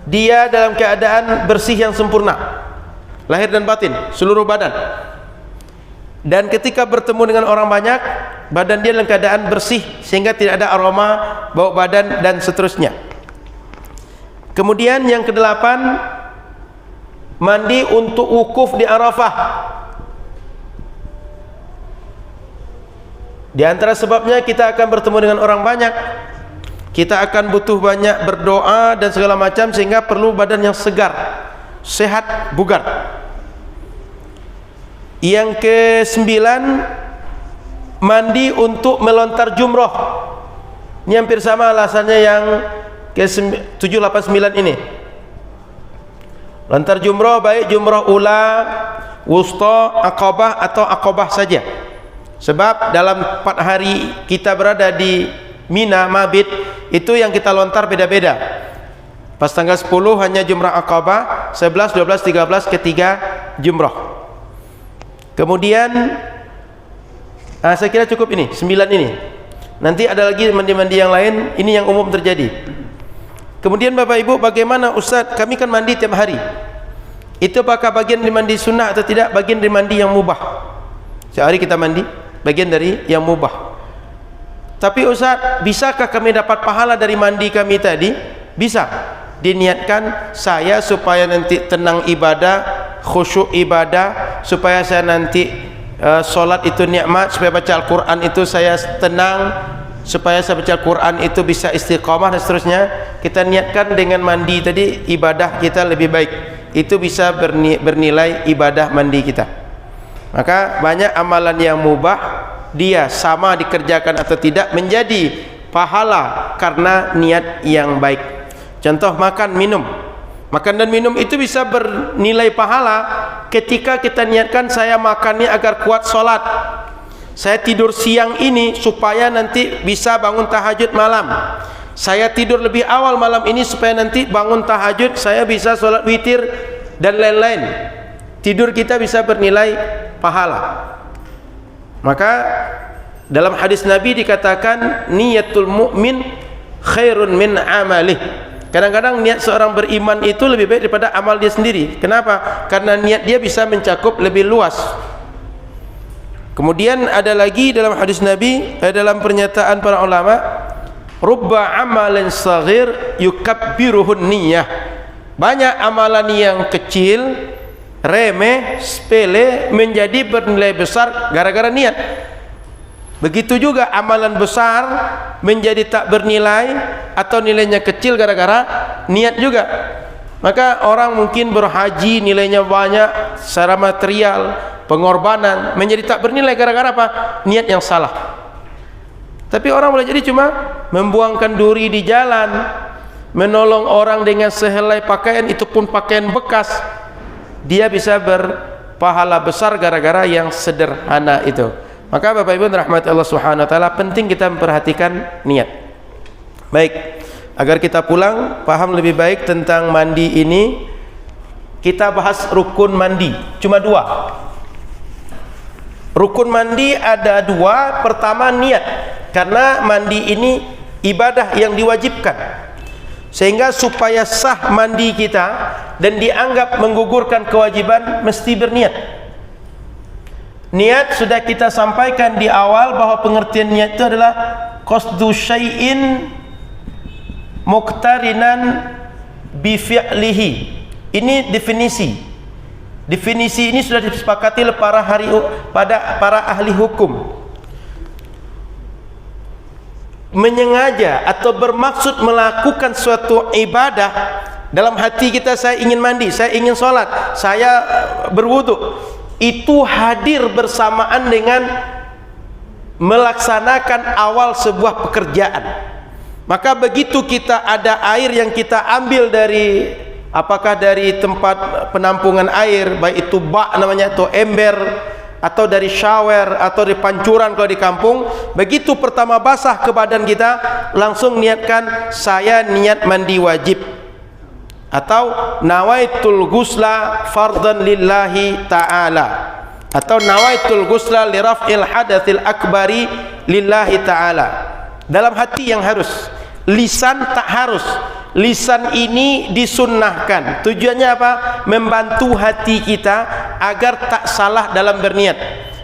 dia dalam keadaan bersih yang sempurna, lahir dan batin, seluruh badan. Dan ketika bertemu dengan orang banyak, badan dia dalam keadaan bersih sehingga tidak ada aroma bau badan dan seterusnya. Kemudian yang kedelapan, mandi untuk wukuf di Arafah. Di antara sebabnya kita akan bertemu dengan orang banyak, kita akan butuh banyak berdoa dan segala macam, sehingga perlu badan yang segar, sehat, bugar. Yang ke-9, mandi untuk melontar jumroh. Ini hampir sama alasannya yang ke-7, 8, 9 ini. Lontar jumroh baik jumroh ula, wusta, aqabah atau aqabah saja. Sebab dalam 4 hari kita berada di Mina mabit, itu yang kita lontar beda-beda. Pas tanggal 10 hanya jumrah Aqabah, 11, 12, 13 ketiga jumrah. Kemudian saya kira cukup ini, 9 ini. Nanti ada lagi mandi-mandi yang lain, ini yang umum terjadi. Kemudian Bapak Ibu, bagaimana Ustaz? Kami kan mandi tiap hari. Itu apakah bagian dari mandi sunnah atau tidak? Bagian dari mandi yang mubah. Sehari kita mandi, bagian dari yang mubah. Tapi Ustaz, bisakah kami dapat pahala dari mandi kami tadi? Bisa. Diniatkan saya supaya nanti tenang ibadah, khusyuk ibadah, supaya saya nanti solat itu nikmat, supaya baca Al-Quran itu saya tenang, supaya saya baca Al-Quran itu bisa istiqamah dan seterusnya. Kita niatkan dengan mandi tadi ibadah kita lebih baik, itu bisa bernilai ibadah mandi kita. Maka banyak amalan yang mubah, dia sama dikerjakan atau tidak menjadi pahala karena niat yang baik. Contoh makan minum, makan dan minum itu bisa bernilai pahala ketika kita niatkan saya makannya agar kuat sholat, saya tidur siang ini supaya nanti bisa bangun tahajud malam, saya tidur lebih awal malam ini supaya nanti bangun tahajud saya bisa sholat witir dan lain-lain. Tidur kita bisa bernilai pahala. Maka dalam hadis Nabi dikatakan niyatul mu'min khairun min amalih. Kadang-kadang niat seorang beriman itu lebih baik daripada amal dia sendiri. Kenapa? Karena niat dia bisa mencakup lebih luas. Kemudian ada lagi dalam hadis Nabi, dalam pernyataan para ulama, rubba amalin saghir yukabbiruhun niyyah. Banyak amalan yang kecil, remeh, sepele menjadi bernilai besar gara-gara niat. Begitu juga amalan besar menjadi tak bernilai atau nilainya kecil gara-gara niat juga. Maka orang mungkin berhaji nilainya banyak secara material, pengorbanan, menjadi tak bernilai gara-gara apa? Niat yang salah. Tapi orang boleh jadi cuma membuangkan duri di jalan, menolong orang dengan sehelai pakaian, itu pun pakaian bekas, dia bisa berpahala besar gara-gara yang sederhana itu. Maka Bapak Ibu rahmati Allah Subhanahu wa taala, penting kita memperhatikan niat. Baik, agar kita pulang paham lebih baik tentang mandi ini, kita bahas rukun mandi. Cuma 2. Rukun mandi ada 2. Pertama niat, karena mandi ini ibadah yang diwajibkan. Sehingga supaya sah mandi kita dan dianggap menggugurkan kewajiban, mesti berniat. Niat sudah kita sampaikan di awal bahwa pengertian niat itu adalah qasdu syai'in muqtarinan bi fi'lihi. Ini definisi. Definisi ini sudah disepakati oleh para ahli hukum. Menyengaja atau bermaksud melakukan suatu ibadah dalam hati kita, saya ingin mandi, saya ingin sholat, saya berwudu, itu hadir bersamaan dengan melaksanakan awal sebuah pekerjaan. Maka begitu kita ada air yang kita ambil dari, apakah dari tempat penampungan air, baik itu bak namanya atau ember, atau dari shower atau dari pancuran kalau di kampung, begitu pertama basah ke badan kita, langsung niatkan saya niat mandi wajib, atau nawaitul ghusla fardhan lillahi ta'ala, atau nawaitul ghusla liraf'il hadatsil akbari lillahi ta'ala. Dalam hati yang harus, lisan tak harus. Lisan ini disunnahkan. Tujuannya apa? Membantu hati kita agar tak salah dalam berniat.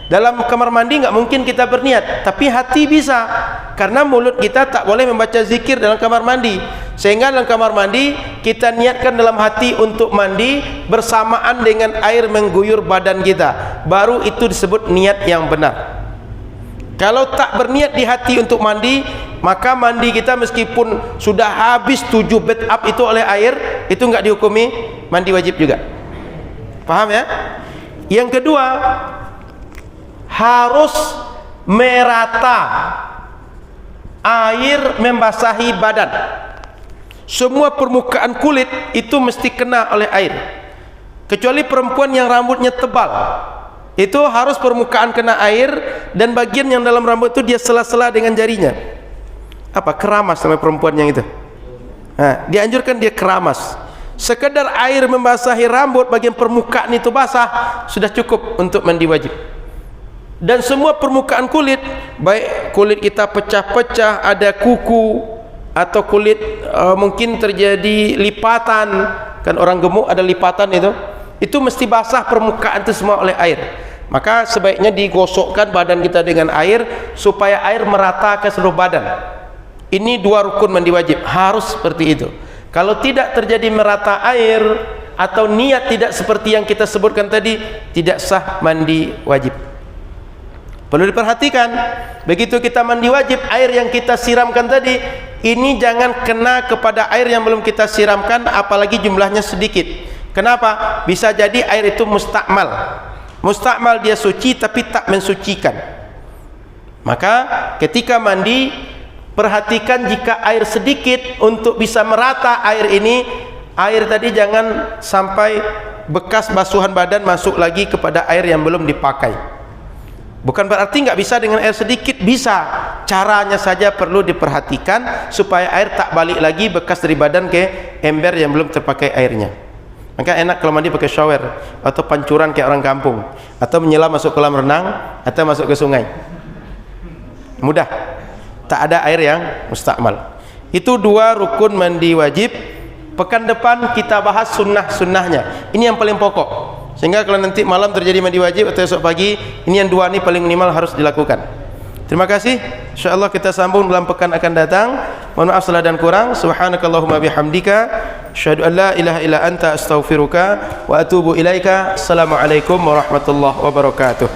Dalam kamar mandi nggak mungkin kita berniat, tapi hati bisa, karena mulut kita tak boleh membaca zikir dalam kamar mandi. Sehingga dalam kamar mandi kita niatkan dalam hati untuk mandi bersamaan dengan air mengguyur badan kita, baru itu disebut niat yang benar. Kalau tak berniat di hati untuk mandi, maka mandi kita meskipun sudah habis 7 bathtub itu oleh air, itu nggak dihukumi mandi wajib juga. Paham ya? Yang kedua, harus merata air membasahi badan. Semua permukaan kulit itu mesti kena oleh air, kecuali perempuan yang rambutnya tebal. Itu harus permukaan kena air, dan bagian yang dalam rambut itu dia sela-sela dengan jarinya. Apa? Keramas sama perempuan yang itu. Nah, dianjurkan dia keramas. Sekedar air membasahi rambut bagian permukaan itu basah sudah cukup untuk mandi wajib. Dan semua permukaan kulit, baik kulit kita pecah-pecah, ada kuku, atau kulit mungkin terjadi lipatan, kan orang gemuk ada lipatan itu mesti basah permukaan itu semua oleh air. Maka sebaiknya digosokkan badan kita dengan air supaya air merata ke seluruh badan. Ini 2 rukun mandi wajib, harus seperti itu. Kalau tidak terjadi merata air atau niat tidak seperti yang kita sebutkan tadi, tidak sah mandi wajib. Perlu diperhatikan, begitu kita mandi wajib, air yang kita siramkan tadi ini jangan kena kepada air yang belum kita siramkan, apalagi jumlahnya sedikit. Kenapa? Bisa jadi air itu mustakmal. Mustakmal dia suci tapi tak mensucikan. Maka ketika mandi, perhatikan jika air sedikit untuk bisa merata air ini, air tadi jangan sampai bekas basuhan badan masuk lagi kepada air yang belum dipakai. Bukan berarti nggak bisa dengan air sedikit, bisa. Caranya saja perlu diperhatikan supaya air tak balik lagi bekas dari badan ke ember yang belum terpakai airnya. Maka enak kalau mandi pakai shower atau pancuran kayak orang kampung, atau menyelam masuk kolam renang atau masuk ke sungai. Mudah. Tak ada air yang mustakmal. Itu 2 rukun mandi wajib. Pekan depan kita bahas sunnah-sunnahnya. Ini yang paling pokok. Sehingga kalau nanti malam terjadi mandi wajib atau esok pagi, ini yang 2 ini paling minimal harus dilakukan. Terima kasih. InsyaAllah kita sambung dalam pekan akan datang. Mohon maaf salah dan kurang. Subhanakallahumma bihamdika, asyhadu an la ilaha illa anta astaghfiruka wa atubu ilaika. Assalamualaikum warahmatullahi wabarakatuh.